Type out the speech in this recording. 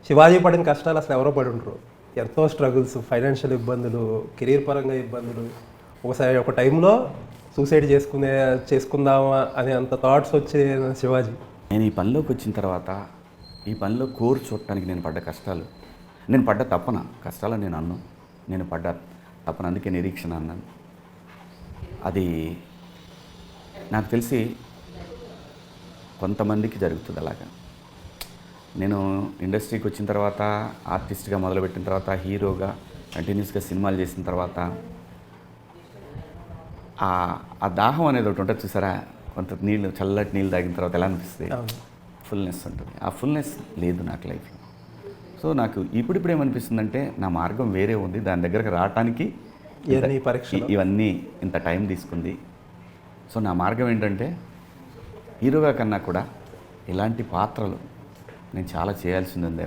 శివాజీ పడిన కష్టాలు అసలు ఎవరో పడి ఉండరు. ఎంతో స్ట్రగుల్స్, ఫైనాన్షియల్ ఇబ్బందులు, కెరీర్ పరంగా ఇబ్బందులు. ఒకసారి ఒక టైంలో సూసైడ్ చేసుకుందామా అనే అంత థాట్స్ వచ్చే శివాజీ. నేను ఈ పనిలోకి వచ్చిన తర్వాత ఈ పనిలో కోర్ చూడటానికి నేను పడ్డ కష్టాలు, నేను పడ్డ తపన, కష్టాలు నేను అన్నాను, నేను పడ్డ తపన, అందుకే నిరీక్షణ అన్నాను. అది నాకు తెలిసి కొంతమందికి జరుగుతుంది అలాగా. నేను ఇండస్ట్రీకి వచ్చిన తర్వాత, ఆర్టిస్ట్గా మొదలుపెట్టిన తర్వాత, హీరోగా కంటిన్యూస్గా సినిమాలు చేసిన తర్వాత ఆ దాహం అనేది ఒకటి ఉంటుంది చూసారా, కొంత నీళ్ళు, చల్లటి నీళ్ళు తాగిన తర్వాత ఎలా అనిపిస్తుంది, ఫుల్నెస్ ఉంటుంది. ఆ ఫుల్నెస్ లేదు నాకు లైఫ్లో. సో నాకు ఇప్పుడు ఏమనిపిస్తుందంటే నా మార్గం వేరే ఉంది, దాని దగ్గరకు రావటానికి ఇవన్నీ ఇంత టైం తీసుకుంది. సో నా మార్గం ఏంటంటే హీరోగా కన్నా కూడా ఇలాంటి పాత్రలు నేను చాలా చేయాల్సింది ఉంది.